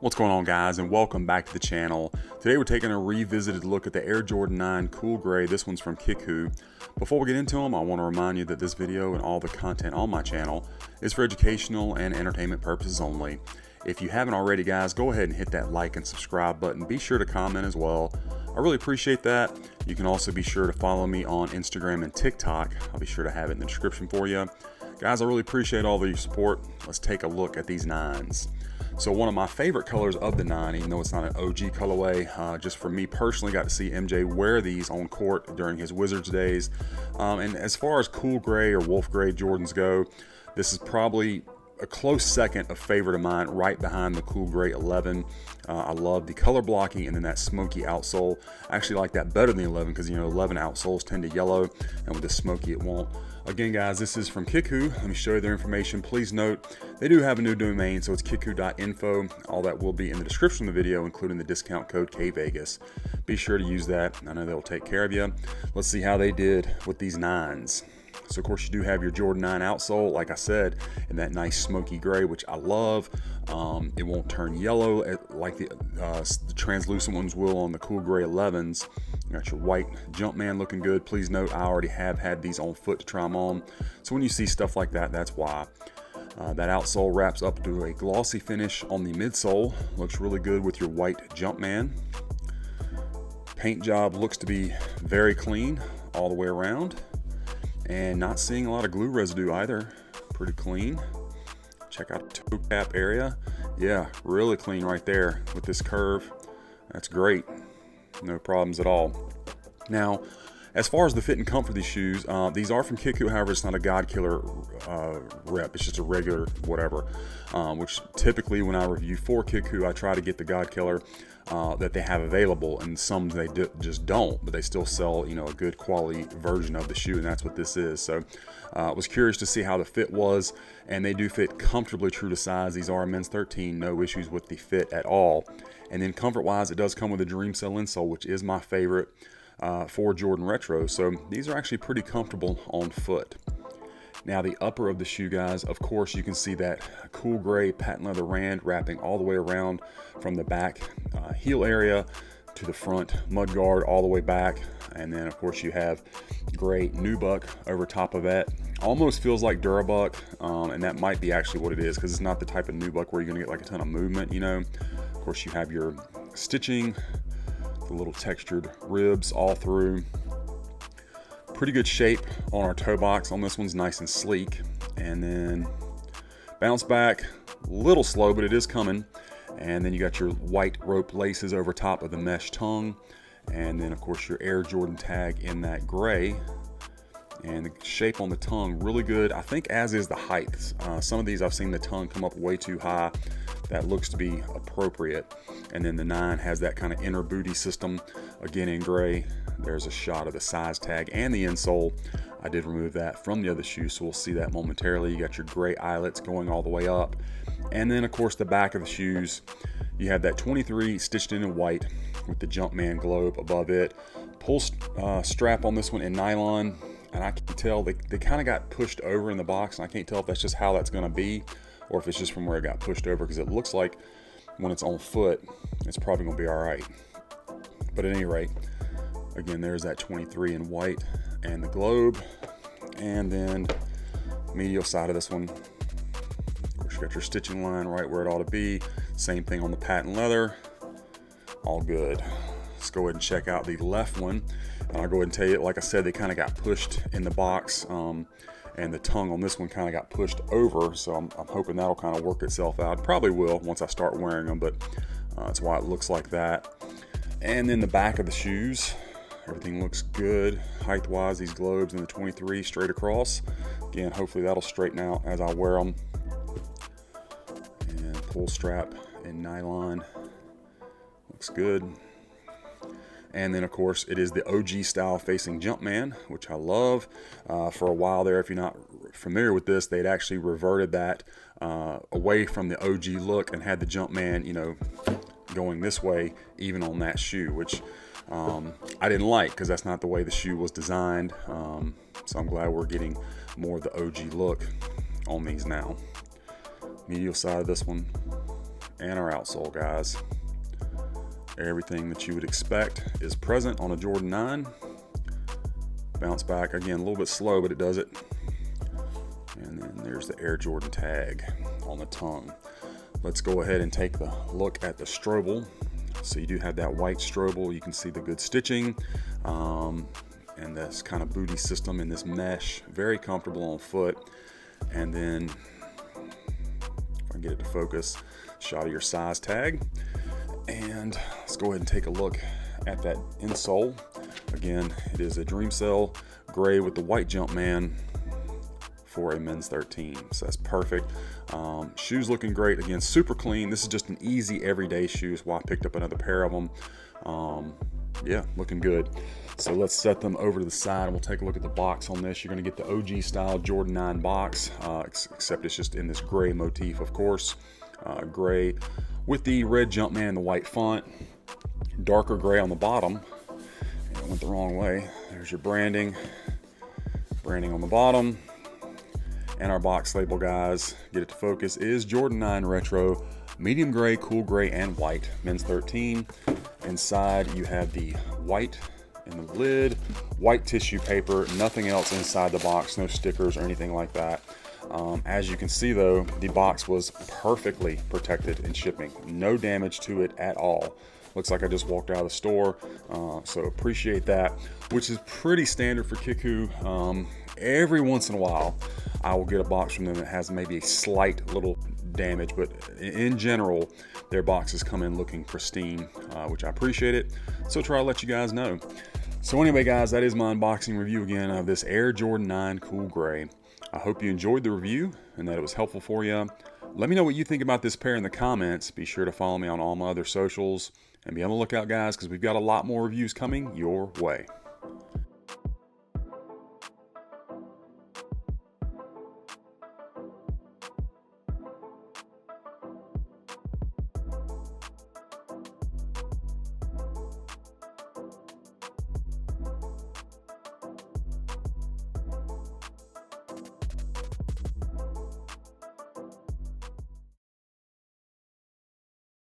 What's going on, guys, and welcome back to the channel. Today we're taking a revisited look at the Air Jordan 9 Cool Gray. This one's from Kickwho. Before we get into them, I want to remind you that this video and all the content on my channel is for educational and entertainment purposes only. If you haven't already, guys, go ahead and hit that like and subscribe button. Be sure to comment as well. I really appreciate that. You can also be sure to follow me on Instagram and TikTok. I'll be sure to have it in the description for you. Guys, I really appreciate all of your support. Let's take a look at these 9s. So one of my favorite colors of the 9, even though it's not an OG colorway, just for me personally, got to see MJ wear these on court during his Wizards days. And as far as cool gray or wolf gray Jordans go, this is probably a close second of favorite of mine, right behind the cool gray 11. I love the color blocking and then that smoky outsole. I actually like that better than the 11 because, you know, 11 outsoles tend to yellow, and with the smoky it won't. Again, guys, this is from Kickwho. Let me show you their information. Please note, they do have a new domain, so it's kickwho.info. All that will be in the description of the video, including the discount code kvegas. Be sure to use that. I know they'll take care of you. Let's see how they did with these 9s. So of course you do have your Jordan 9 outsole, like I said, in that nice smoky gray, which I love. It won't turn yellow like the translucent ones will on the cool gray 11s. You got your white Jumpman looking good. Please note, I already have had these on foot to try them on. So when you see stuff like that, that's why. That outsole wraps up to a glossy finish on the midsole. Looks really good with your white Jumpman. Paint job looks to be very clean all the way around. And not seeing a lot of glue residue either. Pretty clean. Check out the toe cap area. Yeah, really clean right there with this curve. That's great. No problems at all. Now, as far as the fit and comfort of these shoes, these are from Kickwho. However, it's not a God Killer rep. It's just a regular whatever, which typically when I review for Kickwho, I try to get the God Killer that they have available, and some they just don't, but they still sell, you know, a good quality version of the shoe, and that's what this is. So I was curious to see how the fit was, and they do fit comfortably true to size. These are a men's 13, no issues with the fit at all. And then comfort wise, it does come with a Dreamcell insole, which is my favorite for Jordan Retro. So these are actually pretty comfortable on foot. Now the upper of the shoe, guys, of course you can see that cool gray patent leather rand wrapping all the way around from the back heel area to the front mud guard all the way back. And then of course you have gray nubuck over top of that. Almost feels like Durabuck, and that might be actually what it is, because it's not the type of nubuck where you're gonna get like a ton of movement, you know. Of course you have your stitching, the little textured ribs all through. Pretty good shape on our toe box. On this one's nice and sleek. And then bounce back, a little slow, but it is coming. And then you got your white rope laces over top of the mesh tongue. And then of course your Air Jordan tag in that gray. And the shape on the tongue, really good. I think as is the height. Some of these I've seen the tongue come up way too high. That looks to be appropriate. And then the 9 has that kind of inner booty system, again in gray. There's a shot of the size tag and the insole. I did remove that from the other shoe, so we'll see that momentarily. You got your gray eyelets going all the way up. And then of course the back of the shoes, you have that 23 stitched in white with the Jumpman globe above it. Pull strap on this one in nylon. And I can tell they kind of got pushed over in the box, and I can't tell if that's just how that's going to be or if it's just from where it got pushed over, because it looks like when it's on foot it's probably going to be all right. But at any rate, again, there's that 23 in white and the globe. And then medial side of this one, of course you got your stitching line right where it ought to be. Same thing on the patent leather. All good. Let's go ahead and check out the left one. And I'll go ahead and tell you, like I said, they kind of got pushed in the box, and the tongue on this one kind of got pushed over. So I'm hoping that'll kind of work itself out. Probably will once I start wearing them, but that's why it looks like that. And then the back of the shoes, everything looks good height wise. These globes and the 23 straight across. Again, hopefully that'll straighten out as I wear them. And pull strap in nylon, looks good. And then of course it is the OG style facing Jumpman, which I love. For a while there, if you're not familiar with this, they'd actually reverted that away from the OG look and had the Jumpman, you know, going this way even on that shoe, which I didn't like, because that's not the way the shoe was designed. So I'm glad we're getting more of the OG look on these now. Medial side of this one, and our outsole, guys. Everything that you would expect is present on a Jordan 9. Bounce back, again, a little bit slow, but it does it. And then there's the Air Jordan tag on the tongue. Let's go ahead and take the look at the stroble. So you do have that white stroble. You can see the good stitching and this kind of booty system in this mesh. Very comfortable on foot. And then, if I can get it to focus, shot of your size tag. And let's go ahead and take a look at that insole. Again, it is a Dreamcell gray with the white Jumpman for a men's 13, so that's perfect. Shoes looking great, again, super clean. This is just an easy everyday shoe, is why I picked up another pair of them. Yeah, looking good. So let's set them over to the side and we'll take a look at the box on this. You're gonna get the OG style Jordan 9 box, except it's just in this gray motif, of course. Gray with the red Jumpman and the white font. Darker gray on the bottom. It went the wrong way. There's your branding. Branding on the bottom. And our box label, guys, get it to focus, is Jordan 9 Retro, medium gray, cool gray, and white, men's 13. Inside, you have the white in the lid, white tissue paper, nothing else inside the box, no stickers or anything like that. As you can see, though, the box was perfectly protected in shipping. No damage to it at all. Looks like I just walked out of the store, so appreciate that, which is pretty standard for Kickwho. Every once in a while, I will get a box from them that has maybe a slight little damage, but in general, their boxes come in looking pristine, which I appreciate it. So try to let you guys know. So anyway, guys, that is my unboxing review again of this Air Jordan 9 Cool Gray. I hope you enjoyed the review and that it was helpful for you. Let me know what you think about this pair in the comments. Be sure to follow me on all my other socials and be on the lookout, guys, because we've got a lot more reviews coming your way.